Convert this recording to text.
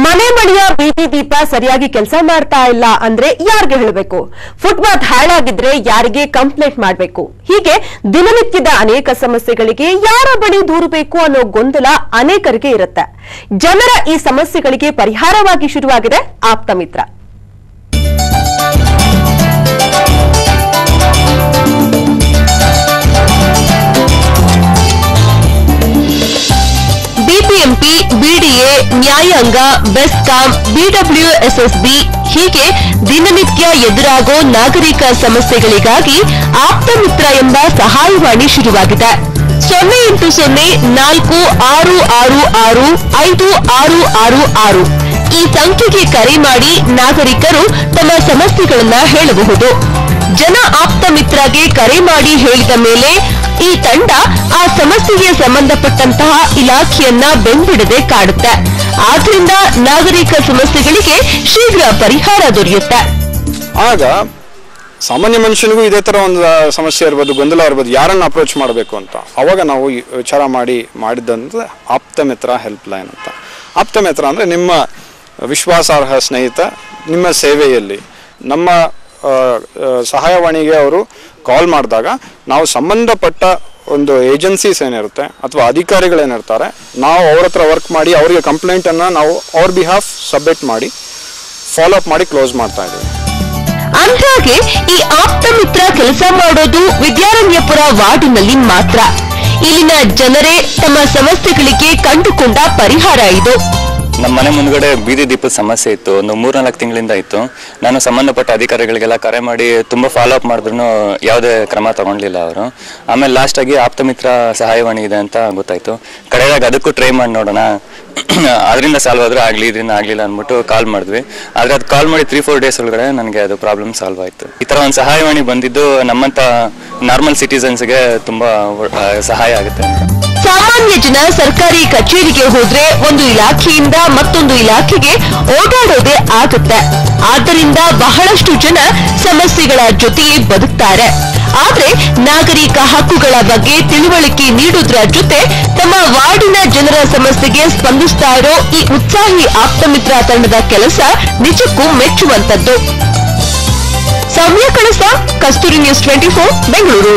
ಮನೆ ಮನೆಯ ಬೀದಿ ದೀಪ ಸರಿಯಾಗಿ ಕೆಲಸ ಮಾಡ್ತಾ ಇಲ್ಲ ಅಂದ್ರೆ ಯಾರಿಗೆ ಹೇಳಬೇಕು? ಫುಟ್ಪಾತ್ ಹಾಳಾಗಿದ್ರೆ ಯಾರಿಗೆ ಕಂಪ್ಲೇಂಟ್ ಮಾಡಬೇಕು? ಹೀಗೆ ದಿನನಿತ್ಯದ ಅನೇಕ ಸಮಸ್ಯೆಗಳಿಗೆ ಯಾರ ಬಳಿ ದೂರಬೇಕು ಅನ್ನೋ ಗೊಂದಲ ಅನೇಕರಿಗೆ ಇರುತ್ತೆ. ಜನರ ಈ ಸಮಸ್ಯೆಗಳಿಗೆ ಪರಿಹಾರವಾಗಿ ಶುರುವಾಗಿದೆ ಆಪ್ತ ಮಿತ್ರ. ಬಿಬಿಎಂಪಿ, ಬಿಡಿಎ, ನ್ಯಾಯಾಂಗ, ಬೆಸ್ಕಾಂ, ಬಿಡಬ್ಲ್ಯೂಎಸ್ಎಸ್ಬಿ ಹೀಗೆ ದಿನನಿತ್ಯ ಎದುರಾಗೋ ನಾಗರಿಕ ಸಮಸ್ಯೆಗಳಿಗಾಗಿ ಆಪ್ತ ಮಿತ್ರ ಎಂಬ ಸಹಾಯವಾಣಿ ಶುರುವಾಗಿದೆ. 080466656666 ಈ ಸಂಖ್ಯೆಗೆ ಕರೆ ಮಾಡಿ ನಾಗರಿಕರು ತಮ್ಮ ಸಮಸ್ಯೆಗಳನ್ನು ಹೇಳಬಹುದು. ಜನ ಆಪ್ತ ಮಿತ್ರಗೆ ಕರೆ ಮಾಡಿ ಹೇಳಿದ ಮೇಲೆ ಈ ತಂಡ ಆ ಸಮಸ್ಯೆಗೆ ಸಂಬಂಧಪಟ್ಟಂತಹ ಇಲಾಖೆಯನ್ನ ಬೆಂಬಿಡದೆ ಕಾಡುತ್ತೆ. ಆದ್ರಿಂದ ನಾಗರಿಕ ಸಮಸ್ಯೆಗಳಿಗೆ ಶೀಘ್ರ ಪರಿಹಾರ ದೊರೆಯುತ್ತೆ. ಆಗ ಸಾಮಾನ್ಯ ಮನುಷ್ಯನಿಗೂ ಇದೇ ತರ ಒಂದು ಸಮಸ್ಯೆ ಇರ್ಬೋದು, ಗೊಂದಲ ಇರ್ಬೋದು, ಯಾರನ್ನ ಅಪ್ರೋಚ್ ಮಾಡಬೇಕು ಅಂತ ಅವಾಗ ನಾವು ವಿಚಾರ ಮಾಡಿದಂದ್ರೆ ಆಪ್ತ ಮಿತ್ರ ಹೆಲ್ಪ್ ಲೈನ್ ಅಂತ. ಆಪ್ತ ಮಿತ್ರ ಅಂದ್ರೆ ನಿಮ್ಮ ವಿಶ್ವಾಸಾರ್ಹ ಸ್ನೇಹಿತ ನಿಮ್ಮ ಸೇವೆಯಲ್ಲಿ ನಮ್ಮ ಸಹಾಯವಾಣಿಗೆ ಅವರು ಕಾಲ್ ಮಾಡಿದಾಗ ನಾವು ಸಂಬಂಧಪಟ್ಟ ಒಂದು ಏಜೆನ್ಸೀಸ್ ಏನಿರುತ್ತೆ ಅಥವಾ ಅಧಿಕಾರಿಗಳೇನಿರ್ತಾರೆ, ನಾವು ಅವ್ರ ಹತ್ರ ವರ್ಕ್ ಮಾಡಿ ಅವರಿಗೆ ಕಂಪ್ಲೇಂಟನ್ನು ನಾವು ಅವ್ರ ಬಿಹಾಫ್ ಸಬ್ಮಿಟ್ ಮಾಡಿ ಫಾಲೋ ಅಪ್ ಮಾಡಿ ಕ್ಲೋಸ್ ಮಾಡ್ತಾ ಇದ್ದೀವಿ. ಅಂದಾಗೆ ಈ ಆಪ್ತ ಮಿತ್ರ ಕೆಲಸ ಮಾಡೋದು ವಿದ್ಯಾರಣ್ಯಪುರ ವಾರ್ಡಿನಲ್ಲಿ ಮಾತ್ರ. ಇಲ್ಲಿನ ಜನರೇ ತಮ್ಮ ಸಮಸ್ಯೆಗಳಿಗೆ ಕಂಡುಕೊಂಡ ಪರಿಹಾರ ಇದು. ನಮ್ಮ ಮನೆ ಮುಂದ್ಗಡೆ ಬೀದಿ ದೀಪದ ಸಮಸ್ಯೆ ಇತ್ತು, ಒಂದು 3-4 ತಿಂಗಳಿಂದ ಇತ್ತು. ನಾನು ಸಂಬಂಧಪಟ್ಟ ಅಧಿಕಾರಿಗಳಿಗೆಲ್ಲ ಕರೆ ಮಾಡಿ ತುಂಬ ಫಾಲೋ ಅಪ್ ಮಾಡಿದ್ರು ಯಾವುದೇ ಕ್ರಮ ತಗೊಂಡ್ಲಿಲ್ಲ ಅವರು. ಆಮೇಲೆ ಲಾಸ್ಟ್ ಆಗಿ ಆಪ್ತ ಮಿತ್ರ ಸಹಾಯವಾಣಿ ಇದೆ ಅಂತ ಗೊತ್ತಾಯ್ತು. ಕಡೆಯಾಗ ಅದಕ್ಕೂ ಟ್ರೈ ಮಾಡಿ ನೋಡೋಣ, ಅದರಿಂದ ಸಾಲ್ವ್ ಆದ್ರೆ ಆಗಲಿ, ಇದರಿಂದ ಆಗಲಿಲ್ಲ ಅಂದ್ಬಿಟ್ಟು ಕಾಲ್ ಮಾಡಿದ್ವಿ. ಆದರೆ ಅದು ಕಾಲ್ ಮಾಡಿ 3-4 ಡೇಸ್ ಒಳಗಡೆ ನನಗೆ ಅದು ಪ್ರಾಬ್ಲಮ್ ಸಾಲ್ವ್ ಆಯಿತು. ಈ ಥರ ಒಂದು ಸಹಾಯವಾಣಿ ಬಂದಿದ್ದು ನಮ್ಮಂಥ ನಾರ್ಮಲ್ ಸಿಟಿಸನ್ಸ್ಗೆ ತುಂಬ ಸಹಾಯ ಆಗುತ್ತೆ ಅಂತ. ಸಾಮಾನ್ಯ ಜನ ಸರ್ಕಾರಿ ಕಚೇರಿಗೆ ಹೋದ್ರೆ ಒಂದು ಇಲಾಖೆಯಿಂದ ಮತ್ತೊಂದು ಇಲಾಖೆಗೆ ಓಡಾಡೋದೇ ಆಗುತ್ತೆ. ಆದ್ದರಿಂದ ಬಹಳಷ್ಟು ಜನ ಸಮಸ್ಯೆಗಳ ಜೊತೆಯೇ ಬದುಕ್ತಾರೆ. ಆದ್ರೆ ನಾಗರಿಕ ಹಕ್ಕುಗಳ ಬಗ್ಗೆ ತಿಳುವಳಿಕೆ ನೀಡುವುದರ ಜೊತೆ ತಮ್ಮ ವಾರ್ಡಿನ ಜನರ ಸಮಸ್ಯೆಗೆ ಸ್ಪಂದಿಸ್ತಾ ಇರೋ ಈ ಉತ್ಸಾಹಿ ಆಪ್ತ ಮಿತ್ರ ತಂಡದ ಕೆಲಸ ನಿಜಕ್ಕೂ ಮೆಚ್ಚುವಂತದ್ದು. ಸೌಮ್ಯ ಕಳಸ, ಕಸ್ತೂರಿ ನ್ಯೂಸ್ 24, ಬೆಂಗಳೂರು.